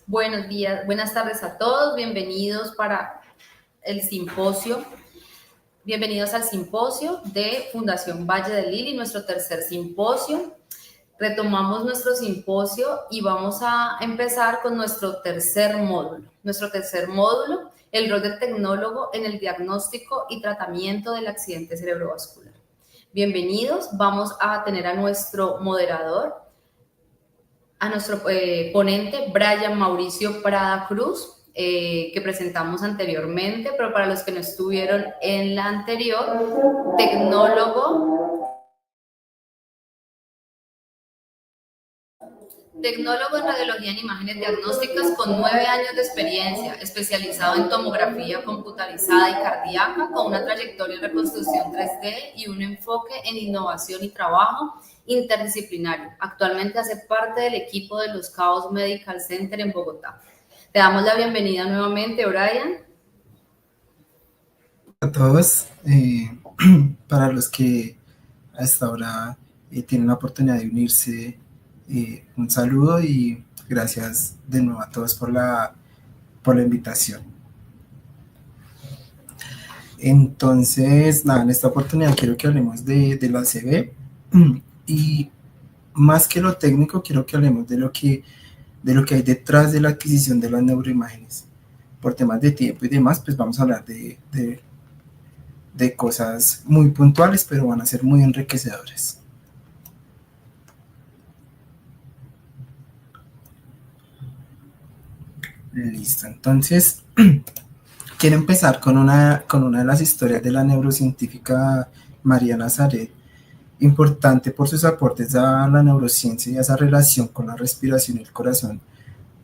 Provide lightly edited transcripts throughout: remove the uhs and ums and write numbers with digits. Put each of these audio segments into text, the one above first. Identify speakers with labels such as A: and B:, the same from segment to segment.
A: Buenos días, buenas tardes a todos, bienvenidos para el simposio. Bienvenidos al simposio de Fundación Valle del Lili, nuestro tercer simposio. Retomamos nuestro simposio y vamos a empezar con nuestro tercer módulo. Nuestro tercer módulo, el rol del tecnólogo en el diagnóstico y tratamiento del accidente cerebrovascular. Bienvenidos, vamos a tener a nuestro moderador, a nuestro ponente, Brian Mauricio Prada Cruz, que presentamos anteriormente, pero para los que no estuvieron en la anterior, tecnólogo en radiología en imágenes diagnósticas con 9 años de experiencia, especializado en tomografía computarizada y cardíaca, con una trayectoria en reconstrucción 3D y un enfoque en innovación y trabajo interdisciplinario. Actualmente hace parte del equipo de Los Cabos Medical Center en Bogotá. Te damos la bienvenida nuevamente, Brian.
B: A todos, para los que hasta ahora tienen la oportunidad de unirse, un saludo y gracias de nuevo a todos por la invitación. Entonces, nada, en esta oportunidad quiero que hablemos de la ACV y más que lo técnico, quiero que hablemos de lo que hay detrás de la adquisición de las neuroimágenes. Por temas de tiempo y demás, pues vamos a hablar de cosas muy puntuales, pero van a ser muy enriquecedoras. Listo, entonces quiero empezar con una de las historias de la neurocientífica María Nazaret, importante por sus aportes a la neurociencia y a esa relación con la respiración y el corazón.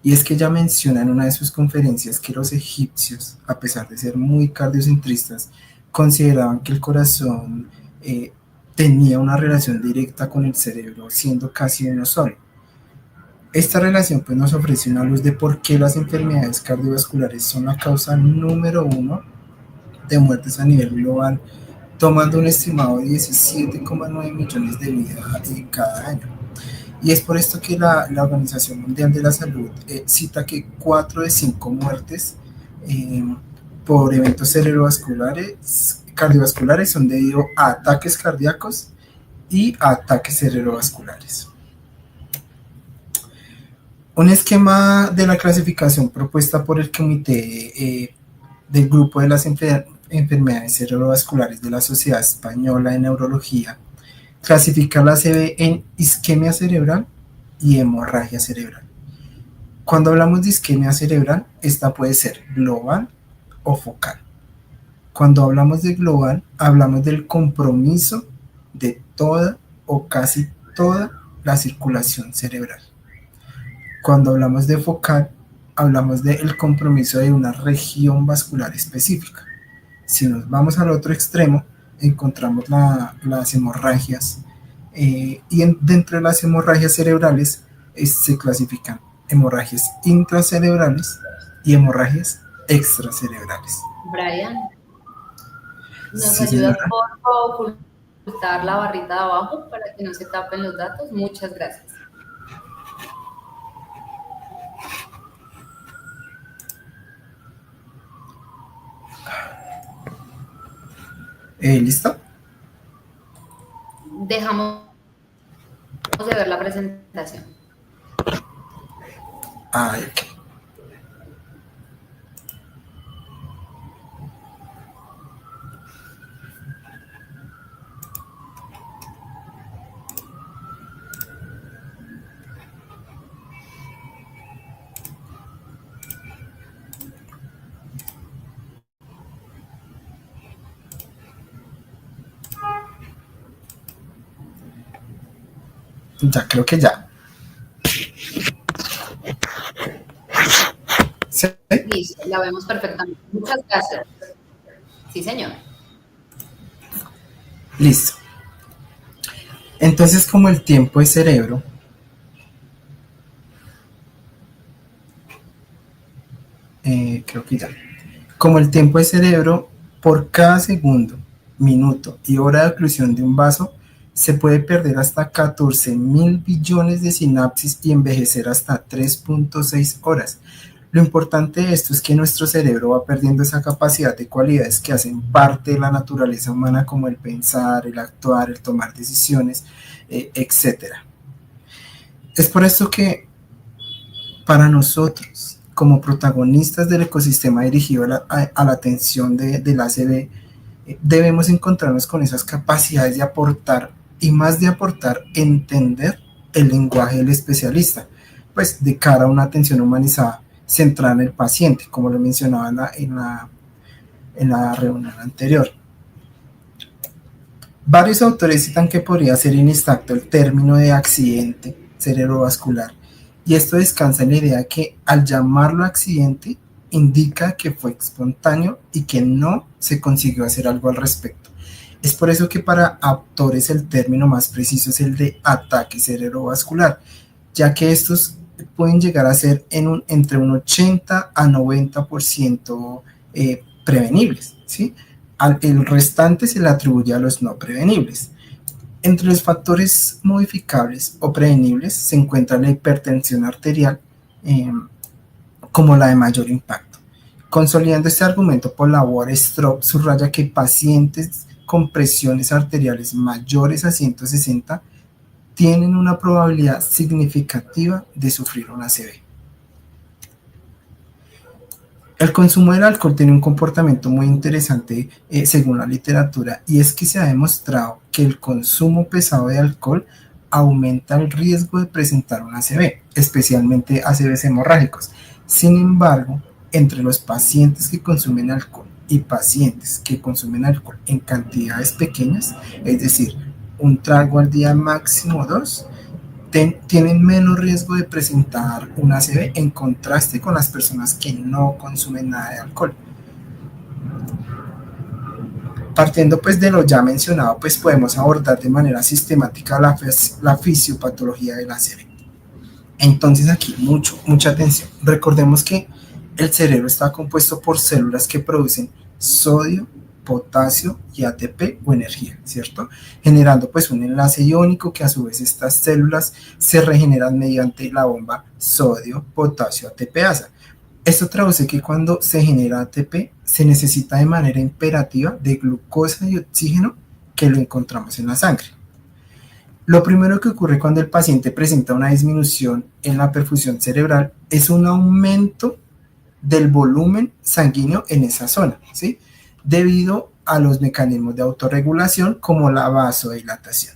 B: Y es que ella menciona en una de sus conferencias que los egipcios, a pesar de ser muy cardiocentristas, consideraban que el corazón tenía una relación directa con el cerebro, siendo casi uno solo. Esta relación pues, nos ofrece una luz de por qué las enfermedades cardiovasculares son la causa número 1 de muertes a nivel global, tomando un estimado de 17,9 millones de vidas cada año. Y es por esto que la Organización Mundial de la Salud cita que 4 de 5 muertes por eventos cardiovasculares son debido a ataques cardíacos y a ataques cerebrovasculares. Un esquema de la clasificación propuesta por el Comité del Grupo de las Enfermedades Cerebrovasculares de la Sociedad Española de Neurología clasifica la ACV en isquemia cerebral y hemorragia cerebral. Cuando hablamos de isquemia cerebral, esta puede ser global o focal. Cuando hablamos de global, hablamos del compromiso de toda o casi toda la circulación cerebral. Cuando hablamos de focal, hablamos del compromiso de una región vascular específica. Si nos vamos al otro extremo, encontramos las hemorragias y dentro de las hemorragias cerebrales se clasifican hemorragias intracerebrales y hemorragias extracerebrales.
A: Brian, ¿nos ayudas por ocultar la barrita de abajo para que no se tapen los datos? Muchas gracias.
B: ¿Listo?
A: Dejamos de ver la presentación.
B: Ok. Ya, creo que ya. ¿Sí?
A: Listo, la vemos perfectamente. Muchas gracias. Sí, señor.
B: Listo. Entonces, como el tiempo es cerebro, creo que ya. Como el tiempo es cerebro, por cada segundo, minuto y hora de oclusión de un vaso, se puede perder hasta 14.000 billones de sinapsis y envejecer hasta 3.6 horas. Lo importante de esto es que nuestro cerebro va perdiendo esa capacidad de cualidades que hacen parte de la naturaleza humana, como el pensar, el actuar, el tomar decisiones, etc. Es por esto que para nosotros, como protagonistas del ecosistema dirigido a la atención del ACV, debemos encontrarnos con esas capacidades de aportar, y más de aportar, entender el lenguaje del especialista, pues de cara a una atención humanizada centrada en el paciente, como lo mencionaba en la reunión anterior. Varios autores citan que podría ser inexacto el término de accidente cerebrovascular, y esto descansa en la idea que al llamarlo accidente indica que fue espontáneo y que no se consiguió hacer algo al respecto. Es por eso que para autores el término más preciso es el de ataque cerebrovascular, ya que estos pueden llegar a ser entre un 80 a 90% prevenibles, ¿sí? El restante se le atribuye a los no prevenibles. Entre los factores modificables o prevenibles se encuentra la hipertensión arterial como la de mayor impacto. Consolidando este argumento, Pollard Strop subraya que pacientes con presiones arteriales mayores a 160 tienen una probabilidad significativa de sufrir un ACV. El consumo del alcohol tiene un comportamiento muy interesante según la literatura, y es que se ha demostrado que el consumo pesado de alcohol aumenta el riesgo de presentar un ACV, especialmente ACVs hemorrágicos. Sin embargo, entre los pacientes que consumen alcohol y pacientes que consumen alcohol en cantidades pequeñas, es decir, un trago al día, máximo 2, tienen menos riesgo de presentar un ACV en contraste con las personas que no consumen nada de alcohol. Partiendo pues de lo ya mencionado, pues podemos abordar de manera sistemática la fisiopatología del ACV. Entonces aquí mucha atención. Recordemos que el cerebro está compuesto por células que producen sodio, potasio y ATP o energía, ¿cierto? Generando pues un enlace iónico que a su vez estas células se regeneran mediante la bomba sodio, potasio, ATPasa. Esto traduce que cuando se genera ATP se necesita de manera imperativa de glucosa y oxígeno, que lo encontramos en la sangre. Lo primero que ocurre cuando el paciente presenta una disminución en la perfusión cerebral es un aumento del volumen sanguíneo en esa zona, ¿sí? Debido a los mecanismos de autorregulación como la vasodilatación.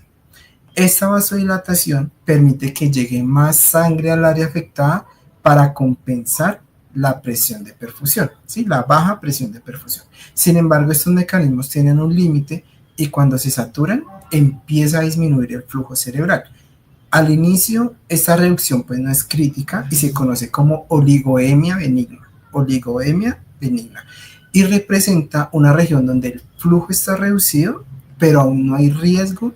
B: Esta vasodilatación permite que llegue más sangre al área afectada para compensar la presión de perfusión, ¿sí? La baja presión de perfusión. Sin embargo, estos mecanismos tienen un límite y cuando se saturan empieza a disminuir el flujo cerebral. Al inicio, esta reducción pues no es crítica y se conoce como oligoemia benigna. Y representa una región donde el flujo está reducido, pero aún no hay riesgo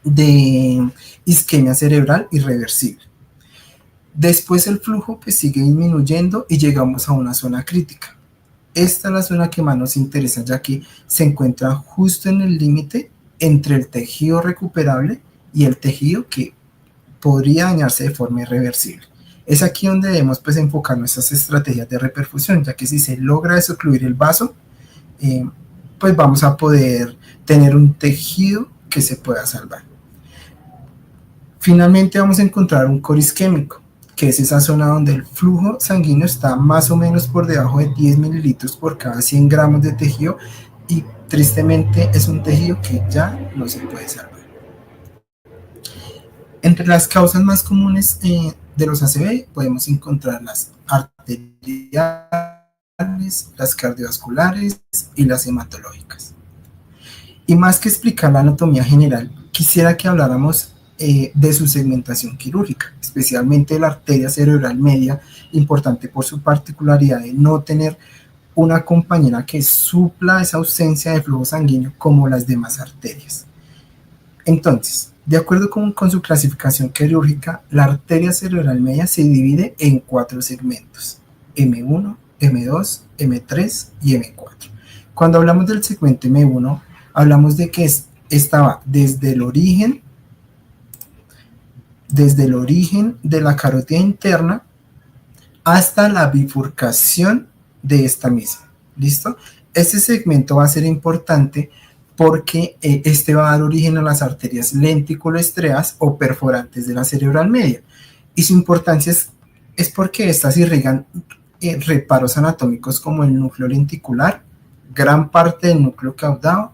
B: de isquemia cerebral irreversible. Después el flujo pues sigue disminuyendo y llegamos a una zona crítica. Esta es la zona que más nos interesa, ya que se encuentra justo en el límite entre el tejido recuperable y el tejido que podría dañarse de forma irreversible. Es aquí donde debemos pues enfocar nuestras estrategias de reperfusión, ya que si se logra desocluir el vaso, pues vamos a poder tener un tejido que se pueda salvar. Finalmente vamos a encontrar un core isquémico, que es esa zona donde el flujo sanguíneo está más o menos por debajo de 10 mililitros por cada 100 gramos de tejido, y tristemente es un tejido que ya no se puede salvar. Entre las causas más comunes de los ACV podemos encontrar las arteriales, las cardiovasculares y las hematológicas. Y más que explicar la anatomía general, quisiera que habláramos de su segmentación quirúrgica, especialmente de la arteria cerebral media, importante por su particularidad de no tener una compañera que supla esa ausencia de flujo sanguíneo como las demás arterias. Entonces, de acuerdo con su clasificación quirúrgica, la arteria cerebral media se divide en 4 segmentos: M1, M2, M3 y M4. Cuando hablamos del segmento M1, hablamos de que es esta va desde el origen de la carótida interna hasta la bifurcación de esta misma. ¿Listo? Este segmento va a ser importante porque este va a dar origen a las arterias lenticuloestreas o perforantes de la cerebral media. Y su importancia es porque estas irrigan reparos anatómicos como el núcleo lenticular, gran parte del núcleo caudado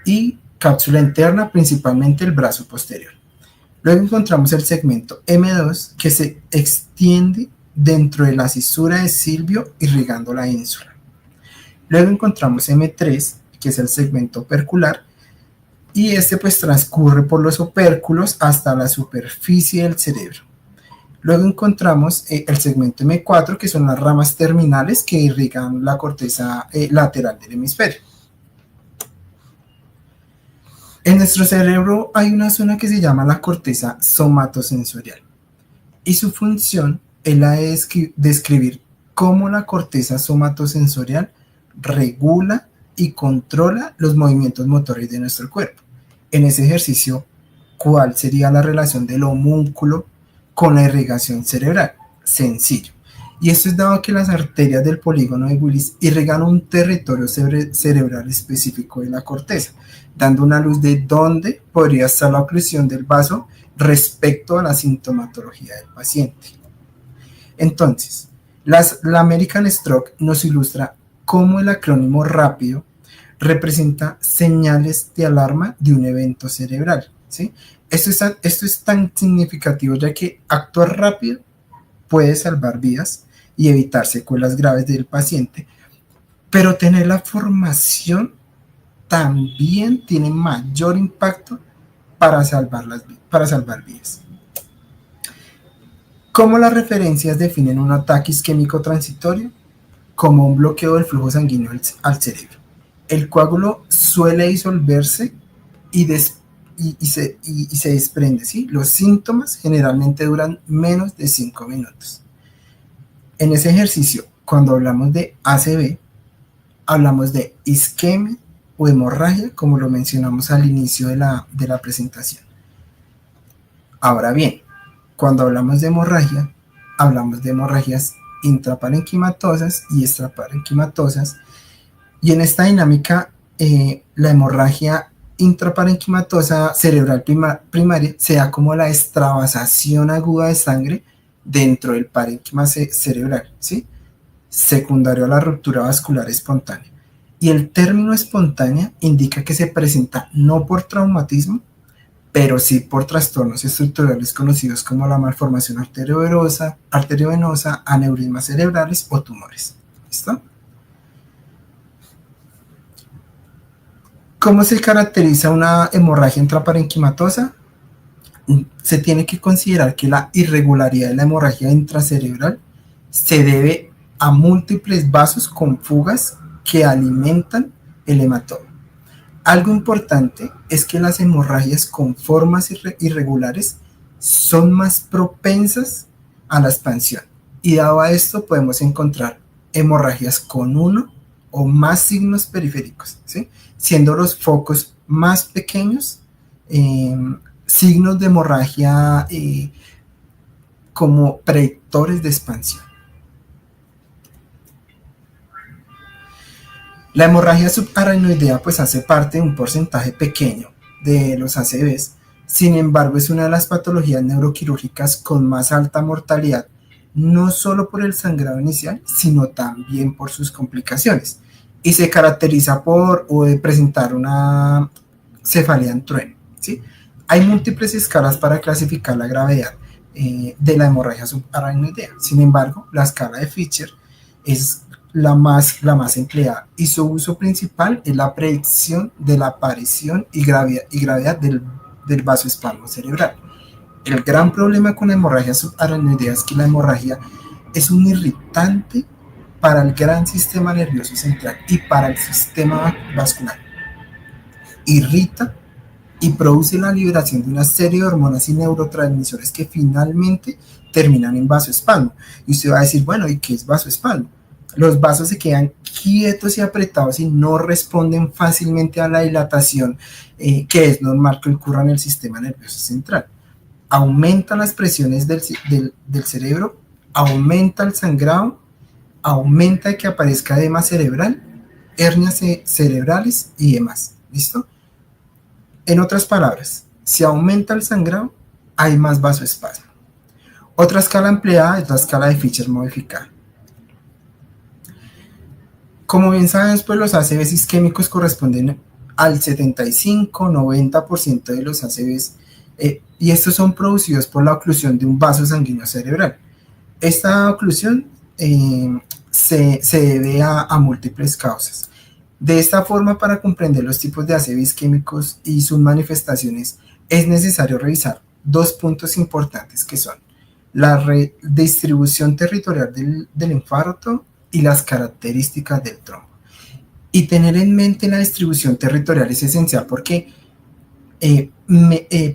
B: y cápsula interna, principalmente el brazo posterior. Luego encontramos el segmento M2 que se extiende dentro de la cisura de Silvio irrigando la ínsula. Luego encontramos M3 que es el segmento opercular y este pues transcurre por los opérculos hasta la superficie del cerebro. Luego encontramos el segmento M4 que son las ramas terminales que irrigan la corteza lateral del hemisferio. En nuestro cerebro hay una zona que se llama la corteza somatosensorial y su función es la de describir cómo la corteza somatosensorial regula y controla los movimientos motores de nuestro cuerpo. En ese ejercicio, ¿cuál sería la relación del homúnculo con la irrigación cerebral? Sencillo. Y esto es dado que las arterias del polígono de Willis irrigan un territorio cerebral específico de la corteza, dando una luz de dónde podría estar la oclusión del vaso respecto a la sintomatología del paciente. Entonces, la American Stroke nos ilustra cómo el acrónimo rápido representa señales de alarma de un evento cerebral, ¿sí? Esto es tan significativo ya que actuar rápido puede salvar vidas y evitar secuelas graves del paciente, pero tener la formación también tiene mayor impacto para salvar vidas. ¿Cómo las referencias definen un ataque isquémico transitorio? Como un bloqueo del flujo sanguíneo al cerebro. El coágulo suele disolverse y se desprende, ¿sí? Los síntomas generalmente duran menos de 5 minutos. En ese ejercicio, cuando hablamos de ACV, hablamos de isquemia o hemorragia, como lo mencionamos al inicio de la presentación. Ahora bien, cuando hablamos de hemorragia, hablamos de hemorragias intraparenquimatosas y extraparenquimatosas, y en esta dinámica la hemorragia intraparenquimatosa cerebral primaria se da como la extravasación aguda de sangre dentro del parénquima cerebral, ¿sí? Secundario a la ruptura vascular espontánea. Y el término espontánea indica que se presenta no por traumatismo, pero sí por trastornos estructurales conocidos como la malformación arteriovenosa, aneurismas cerebrales o tumores. ¿Listo? ¿Cómo se caracteriza una hemorragia intraparenquimatosa? Se tiene que considerar que la irregularidad de la hemorragia intracerebral se debe a múltiples vasos con fugas que alimentan el hematoma. Algo importante es que las hemorragias con formas irregulares son más propensas a la expansión, y dado a esto podemos encontrar hemorragias con uno o más signos periféricos, ¿sí? Siendo los focos más pequeños signos de hemorragia como predictores de expansión. La hemorragia subaracnoidea pues hace parte de un porcentaje pequeño de los ACVs, sin embargo es una de las patologías neuroquirúrgicas con más alta mortalidad, no solo por el sangrado inicial, sino también por sus complicaciones, y se caracteriza por presentar una cefalea en trueno, ¿sí? Hay múltiples escalas para clasificar la gravedad de la hemorragia subaracnoidea, sin embargo la escala de Fisher es la más empleada, y su uso principal es la predicción de la aparición y gravedad del vasoespasmo cerebral. El gran problema con la hemorragia subaracnoidea es que la hemorragia es un irritante para el gran sistema nervioso central y para el sistema vascular. Irrita y produce la liberación de una serie de hormonas y neurotransmisores que finalmente terminan en vasoespasmo. Y usted va a decir, bueno, ¿y qué es vasoespasmo? Los vasos se quedan quietos y apretados y no responden fácilmente a la dilatación que es normal que ocurra en el sistema nervioso central. Aumenta las presiones del cerebro, aumenta el sangrado, aumenta que aparezca edema cerebral, hernias cerebrales y demás. ¿Listo? En otras palabras, si aumenta el sangrado, hay más vasoespasmo. Otra escala empleada es la escala de Fischer modificada. Como bien sabemos, pues los ACVs isquémicos corresponden al 75-90% de los ACVs y estos son producidos por la oclusión de un vaso sanguíneo cerebral. Esta oclusión se debe a múltiples causas. De esta forma, para comprender los tipos de ACV isquémicos y sus manifestaciones, es necesario revisar dos puntos importantes que son la distribución territorial del infarto y las características del trombo. Y tener en mente la distribución territorial es esencial porque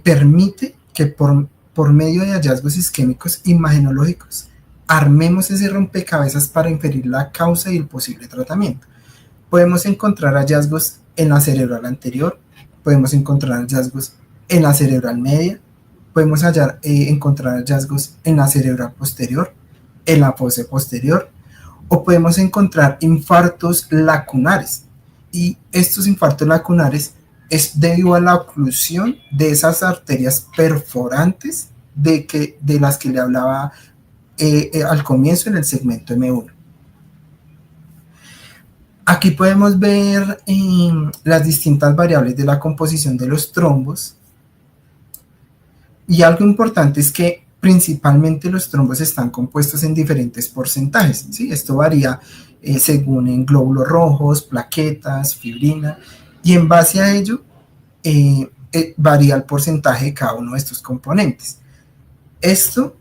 B: permite que por medio de hallazgos isquémicos imagenológicos armemos ese rompecabezas para inferir la causa y el posible tratamiento. Podemos encontrar hallazgos en la cerebral anterior, podemos encontrar hallazgos en la cerebral media, podemos encontrar hallazgos en la cerebral posterior, en la fosa posterior, o podemos encontrar infartos lacunares. Y estos infartos lacunares es debido a la oclusión de esas arterias perforantes de las que le hablaba al comienzo en el segmento M1. Aquí podemos ver las distintas variables de la composición de los trombos. Y algo importante es que principalmente los trombos están compuestos en diferentes porcentajes, ¿sí? Esto varía según en glóbulos rojos, plaquetas, fibrina, y en base a ello varía el porcentaje de cada uno de estos componentes. Esto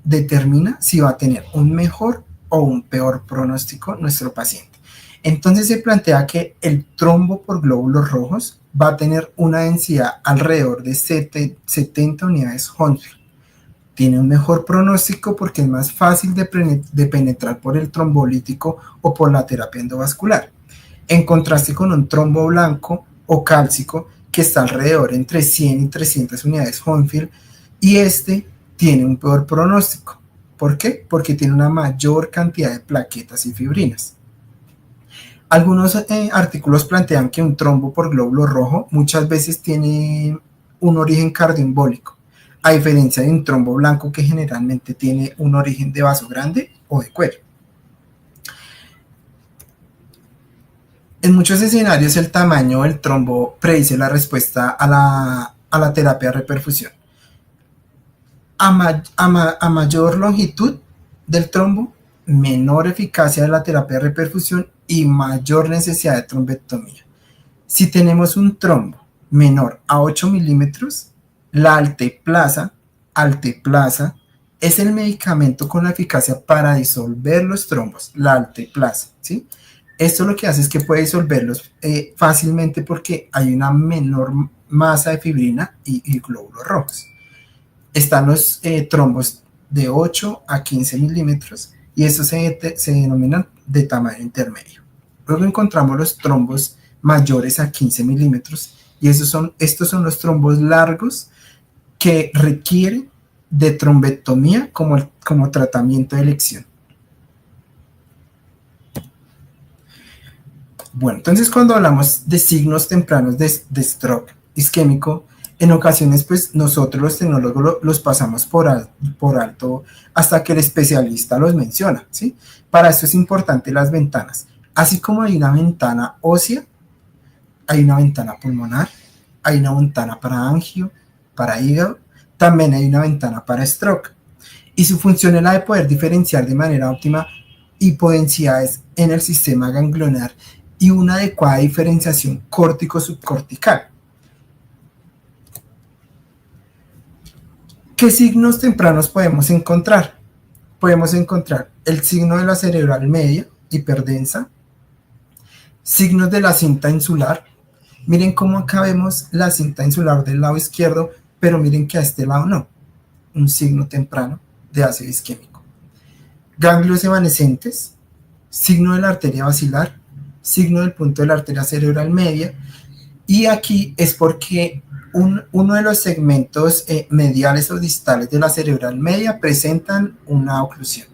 B: determina si va a tener un mejor o un peor pronóstico nuestro paciente. Entonces se plantea que el trombo por glóbulos rojos va a tener una densidad alrededor de 70 unidades Hounsfield. Tiene un mejor pronóstico porque es más fácil de penetrar por el trombolítico o por la terapia endovascular, en contraste con un trombo blanco o cálcico que está alrededor entre 100 y 300 unidades Hounsfield y tiene un peor pronóstico. ¿Por qué? Porque tiene una mayor cantidad de plaquetas y fibrinas. Algunos artículos plantean que un trombo por glóbulo rojo muchas veces tiene un origen cardioembólico, a diferencia de un trombo blanco que generalmente tiene un origen de vaso grande o de cuello. En muchos escenarios el tamaño del trombo predice la respuesta a la terapia de reperfusión. A mayor longitud del trombo, menor eficacia de la terapia de reperfusión y mayor necesidad de trombectomía. Si tenemos un trombo menor a 8 milímetros, la alteplasa es el medicamento con la eficacia para disolver los trombos, la alteplasa, ¿sí? Esto lo que hace es que puede disolverlos fácilmente porque hay una menor masa de fibrina y glóbulos rojos. Están los trombos de 8 a 15 milímetros y estos se denominan de tamaño intermedio. Luego encontramos los trombos mayores a 15 milímetros y estos son los trombos largos que requieren de trombectomía como tratamiento de elección. Bueno, entonces cuando hablamos de signos tempranos de stroke isquémico, en ocasiones pues nosotros los tecnólogos los pasamos por alto hasta que el especialista los menciona, ¿sí? Para esto es importante las ventanas. Así como hay una ventana ósea, hay una ventana pulmonar, hay una ventana para angio, para hígado, también hay una ventana para stroke. Y su función es la de poder diferenciar de manera óptima hipodensidades en el sistema ganglionar y una adecuada diferenciación córtico-subcortical. ¿Qué signos tempranos podemos encontrar? Podemos encontrar el signo de la cerebral media, hiperdensa, signos de la cinta insular. Miren cómo acá vemos la cinta insular del lado izquierdo, pero miren que a este lado no. Un signo temprano de ACV isquémico. Ganglios evanescentes, signo de la arteria basilar, signo del punto de la arteria cerebral media, y aquí es porque uno de los segmentos mediales o distales de la cerebral media presentan una oclusión,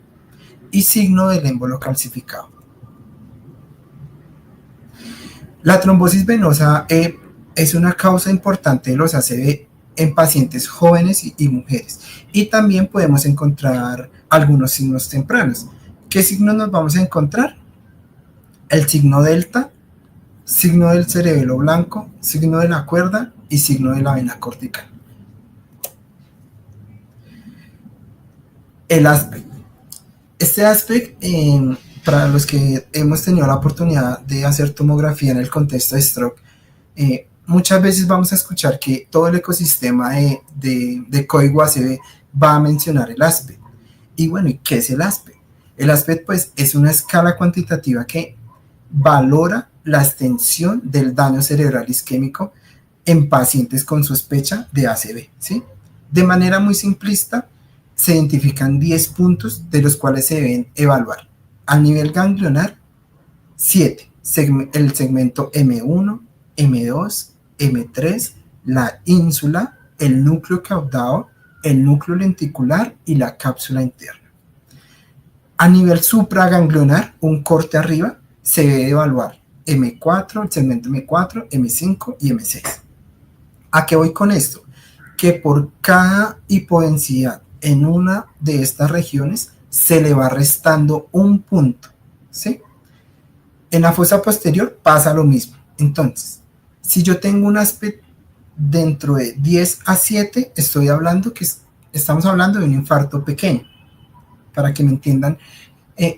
B: y signo del émbolo calcificado. La trombosis venosa es una causa importante de los ACV en pacientes jóvenes y mujeres, y también podemos encontrar algunos signos tempranos. ¿Qué signos nos vamos a encontrar? El signo delta, signo del cerebelo blanco, signo de la cuerda y signo de la vena cortical. El aspecto. Este aspecto, para los que hemos tenido la oportunidad de hacer tomografía en el contexto de stroke, muchas veces vamos a escuchar que todo el ecosistema de código ACV va a mencionar el aspecto. Y bueno, ¿y qué es el aspecto? El aspecto, pues, es una escala cuantitativa que valora la extensión del daño cerebral isquémico en pacientes con sospecha de ACV, ¿sí? De manera muy simplista, se identifican 10 puntos de los cuales se deben evaluar. A nivel ganglionar, 7, el segmento M1, M2, M3, la ínsula, el núcleo caudado, el núcleo lenticular y la cápsula interna. A nivel supraganglionar, un corte arriba, se debe evaluar M4, el segmento M4, M5 y M6. ¿A qué voy con esto? Que por cada hipodensidad en una de estas regiones se le va restando un punto, ¿sí? En la fosa posterior pasa lo mismo. Entonces, si yo tengo un aspecto dentro de 10 a 7, estamos hablando de un infarto pequeño. Para que me entiendan,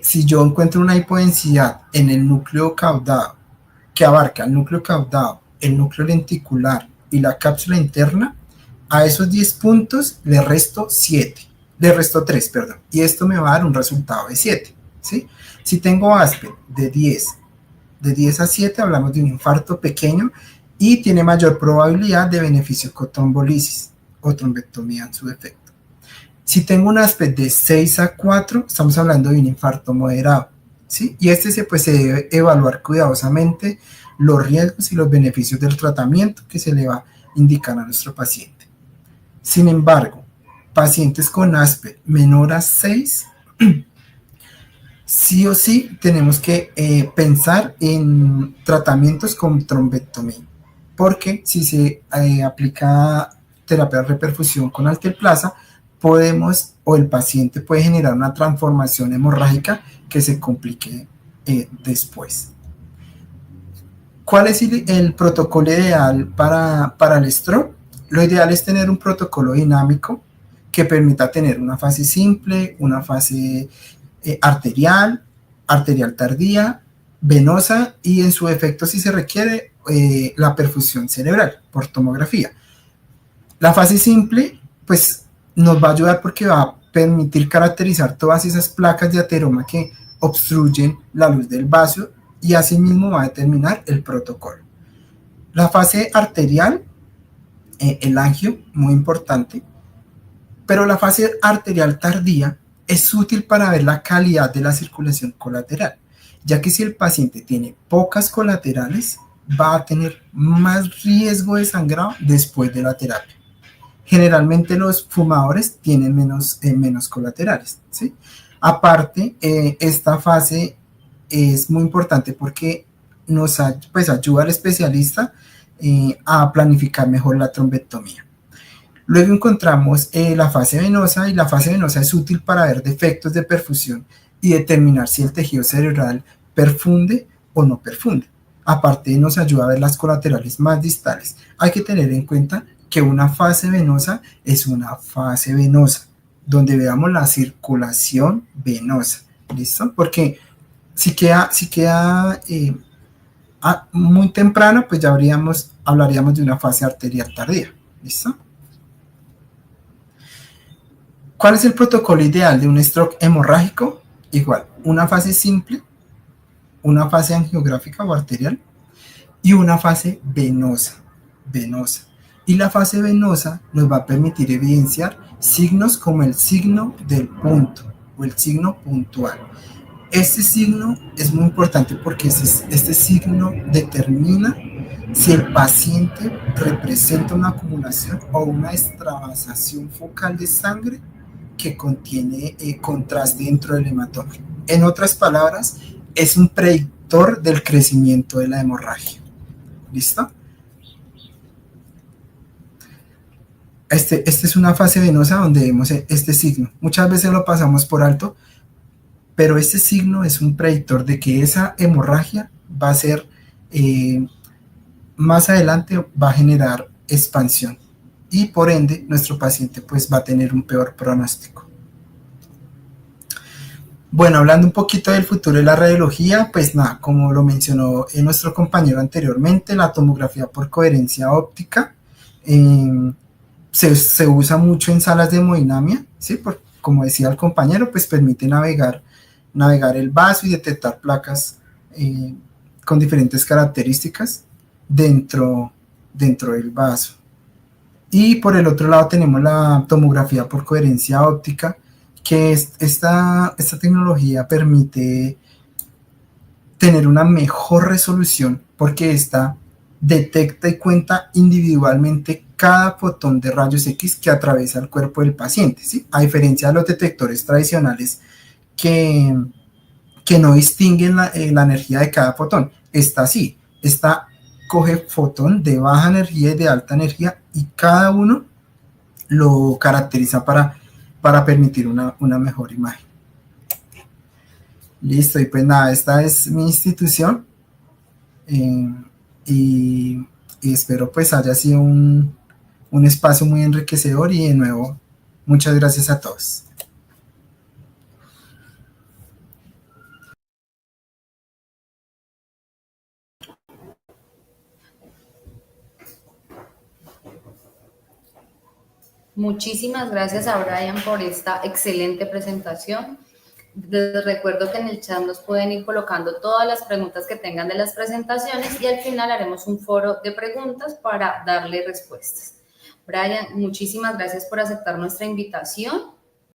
B: si yo encuentro una hipodensidad en el núcleo caudado, que abarca el núcleo caudado, el núcleo lenticular y la cápsula interna, a esos 10 puntos le resto 3, y esto me va a dar un resultado de 7, ¿sí? Si tengo aspecto de 10 a 7, hablamos de un infarto pequeño y tiene mayor probabilidad de beneficio con trombolisis o trombectomía en su defecto. Si tengo un aspecto de 6 a 4, estamos hablando de un infarto moderado, ¿sí? Y se debe evaluar cuidadosamente los riesgos y los beneficios del tratamiento que se le va a indicar a nuestro paciente. Sin embargo, pacientes con aspecto menor a 6, sí o sí tenemos que pensar en tratamientos con trombectomía, porque si se aplica terapia de reperfusión con alteplasa, el paciente puede generar una transformación hemorrágica que se complique después. ¿Cuál es el protocolo ideal para el stroke? Lo ideal es tener un protocolo dinámico que permita tener una fase simple, una fase arterial tardía, venosa y en su defecto, si se requiere, la perfusión cerebral por tomografía. La fase simple, pues, nos va a ayudar porque va a permitir caracterizar todas esas placas de ateroma que obstruyen la luz del vaso y asimismo va a determinar el protocolo. La fase arterial, el angio, muy importante, pero la fase arterial tardía es útil para ver la calidad de la circulación colateral, ya que si el paciente tiene pocas colaterales, va a tener más riesgo de sangrado después de la terapia. Generalmente los fumadores tienen menos colaterales, ¿sí? Aparte, esta fase es muy importante porque nos ayuda al especialista a planificar mejor la trombectomía. Luego encontramos la fase venosa, y la fase venosa es útil para ver defectos de perfusión y determinar si el tejido cerebral perfunde o no perfunde. Aparte, nos ayuda a ver las colaterales más distales. Hay que tener en cuenta que una fase venosa es una fase venosa, donde veamos la circulación venosa, ¿listo? Porque si queda muy temprano, pues ya hablaríamos de una fase arterial tardía, ¿listo? ¿Cuál es el protocolo ideal de un stroke hemorrágico? Igual, una fase simple, una fase angiográfica o arterial y una fase venosa. Y la fase venosa nos va a permitir evidenciar signos como el signo del punto o el signo puntual. Este signo es muy importante porque este signo determina si el paciente representa una acumulación o una extravasación focal de sangre que contiene contraste dentro del hematoma. En otras palabras, es un predictor del crecimiento de la hemorragia. ¿Listo? Esta es una fase venosa donde vemos este signo. Muchas veces lo pasamos por alto, pero este signo es un predictor de que esa hemorragia va a ser, más adelante va a generar expansión y por ende nuestro paciente pues va a tener un peor pronóstico. Bueno, hablando un poquito del futuro de la radiología, pues nada, como lo mencionó nuestro compañero anteriormente, la tomografía por coherencia óptica se usa mucho en salas de hemodinamia, ¿sí? Como decía el compañero, pues permite navegar el vaso y detectar placas con diferentes características dentro del vaso. Y por el otro lado tenemos la tomografía por coherencia óptica, que esta tecnología permite tener una mejor resolución porque esta detecta y cuenta individualmente cada fotón de rayos X que atraviesa el cuerpo del paciente, ¿sí? A diferencia de los detectores tradicionales que no distinguen la energía de cada fotón. Esta sí, esta coge fotón de baja energía y de alta energía y cada uno lo caracteriza para permitir una mejor imagen. Listo, y pues nada, esta es mi institución y espero pues haya sido un espacio muy enriquecedor y de nuevo, muchas gracias a todos.
A: Muchísimas gracias a Brian por esta excelente presentación. Les recuerdo que en el chat nos pueden ir colocando todas las preguntas que tengan de las presentaciones y al final haremos un foro de preguntas para darle respuestas. Brian, muchísimas gracias por aceptar nuestra invitación